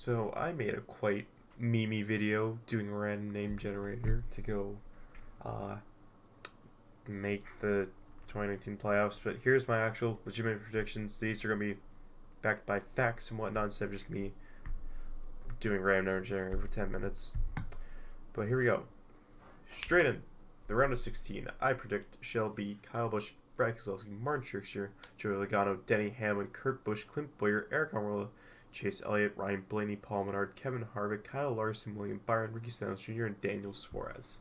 So I made a quite memey video doing a random name generator to go uh, make the 2019 playoffs. But here's my actual legitimate predictions. These are going to be backed by facts and whatnot instead of just me doing random name generator for 10 minutes. But here we go. Straight in. The round of 16, I predict shall be Kyle Busch, Brad Keselowski, Martin Truex, Joey Logano, Denny Hamlin, Kurt Busch, Clint Bowyer, Eric Almirola, Chase Elliott, Ryan Blaney, Paul Menard, Kevin Harvick, Kyle Larson, William Byron, Ricky Stenhouse Jr., and Daniel Suarez.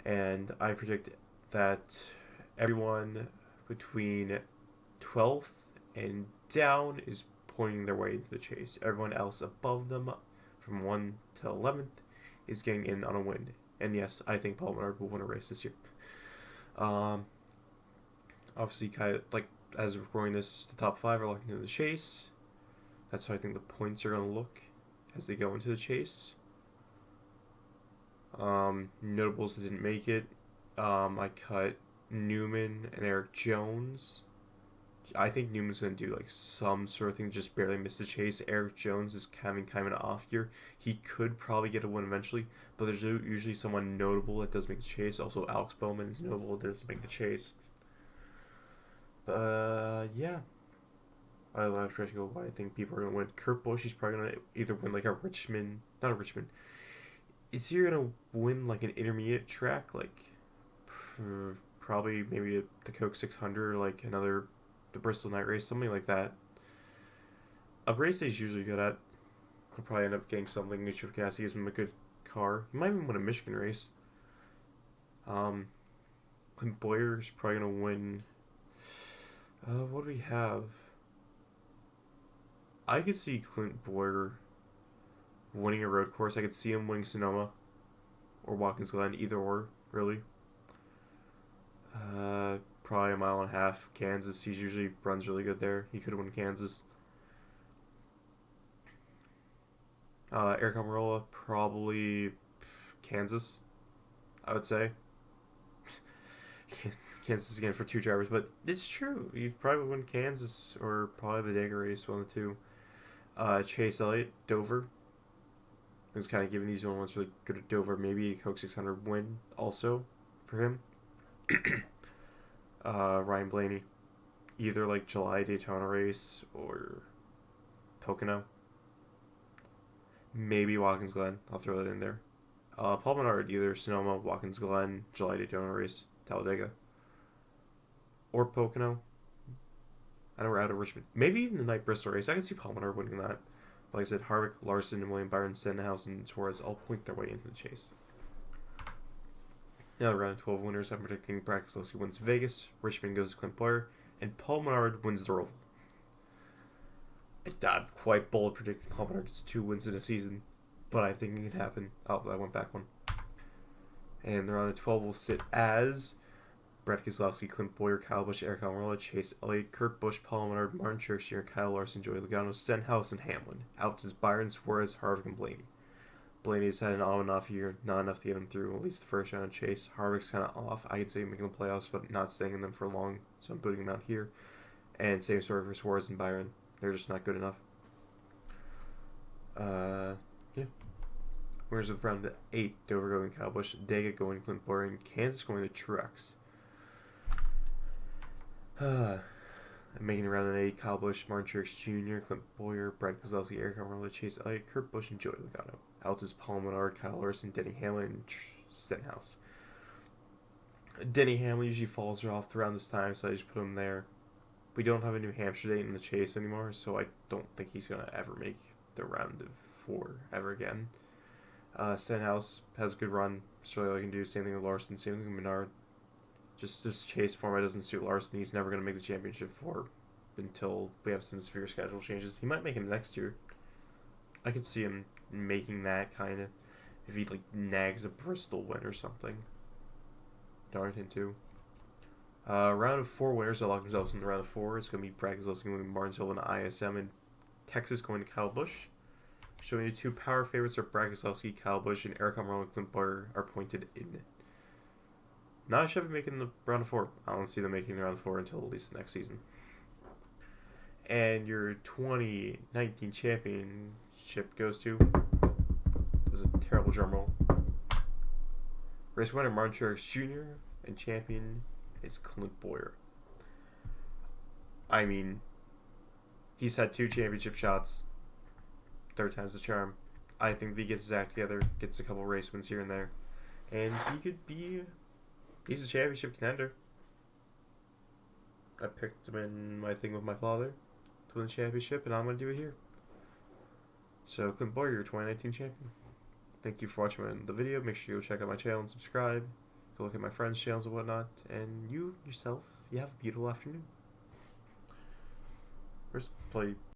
And I predict that everyone between 12th and down is pointing their way into the chase. Everyone else above them, from 1 to 11th, is getting in on a win. And yes, I think Paul Menard will win a race this year. Obviously, kind of like as of recording this, the top 5 are locking into the chase. That's how I think the points are going to look as they go into the chase. Notables that didn't make it. I cut Newman and Eric Jones. I think Newman's going to do like some sort of thing, just barely miss the chase. Eric Jones is having kind of an off year. He could probably get a win eventually, but there's usually someone notable that does make the chase. Also, Alex Bowman is notable that does make the chase. Yeah. I love to go why I think people are going to win. Kurt Busch is probably going to either win like not a Richmond. Is he going to win like an intermediate track, like probably maybe the Coke 600 or like the Bristol Night Race, something like that. A race that he's usually good at. He'll probably end up getting something. If Ganassi gives him a good car. He might even win a Michigan race. Clint Bowyer is probably going to win. What do we have? I could see Clint Bowyer winning a road course. I could see him winning Sonoma or Watkins Glen, either or, really. Probably a mile and a half. Kansas, he usually runs really good there. He could win Kansas. Eric Almirola, probably Kansas, I would say. Kansas again for 2 drivers, but it's true. You'd probably win Kansas or probably the Dagger race, one of the two. Chase Elliott, Dover. I was kind of giving these ones really good at Dover. Maybe a Coke 600 win also for him. Ryan Blaney, either like July Daytona race or Pocono. Maybe Watkins Glen. I'll throw that in there. Paul Menard, either Sonoma, Watkins Glen, July Daytona race, Talladega, or Pocono. I know we're out of Richmond. Maybe even the night Bristol race. I can see Paul Menard winning that. Like I said, Harvick, Larson, and William Byron, Stenhouse, and Suarez all point their way into the chase. Now, round 12 winners, I'm predicting Brad Keselowski wins Vegas, Richmond goes to Clint Bowyer, and Paul Menard wins the Roval. I'm quite bold predicting Paul Menard gets 2 wins in a season, but I think it can happen. Oh, I went back one. And the round of 12 will sit as Brad Keselowski, Clint Bowyer, Kyle Busch, Eric Almirola, Chase Elliott, Kurt Busch, Paul Menard, Martin Truex Jr., Kyle Larson, Joey Logano, Stenhouse, and Hamlin. Out is Byron, Suarez, Harvick, and Blaney. Blaney's had an on and off year, not enough to get him through at least the first round of chase. Harvick's kind of off. I could say making the playoffs, but not staying in them for long, so I'm putting him out here. And same story for Suarez and Byron. They're just not good enough. Yeah. Winners of round 8, Dover going Kyle Busch, Dega going Clint Bowyer, and Kansas going to Truex. Making the round of 8, Kyle Busch, Martin Truex Jr., Clint Bowyer, Brad Keselowski, Eric Almirola, Chase Elliott, Kurt Busch, and Joey Logano. Out is Paul Menard, Kyle Larson, Denny Hamlin, and Stenhouse. Denny Hamlin usually falls off around this time, so I just put him there. We don't have a New Hampshire date in the chase anymore, so I don't think he's going to ever make the round of 4 ever again. Stenhouse has a good run, so all I can do. Same thing with Larson, same thing with Menard. Just this chase format doesn't suit Larson. He's never going to make the championship until we have some severe schedule changes. He might make him next year. I could see him making that kind of if he like nags a Bristol win or something. Darlington too. Round of 4 winners that lock themselves in the round of 4. It's going to be Brad Keselowski going to Martinsville and ISM, and Texas going to Kyle Busch. Showing you 2 power favorites are Brad Keselowski, Kyle Busch, and Eric Almirola and Clint Bowyer are pointed in. Not Chevy making the round of 4. I don't see them making the round of 4 until at least next season. And your 2019 champion championship goes to. This is a terrible drum roll. Race winner Martin Truex Jr. and champion is Clint Bowyer. I mean, he's had 2 championship shots. 3rd time's the charm. I think that he gets his act together, gets a couple race wins here and there, and he could be. He's a championship contender. I picked him in my thing with my father to win the championship, and I'm going to do it here. So, Clint Bowyer, your 2019 champion. Thank you for watching the video. Make sure you go check out my channel and subscribe. Go look at my friends' channels and whatnot. And you, yourself, you have a beautiful afternoon. First, play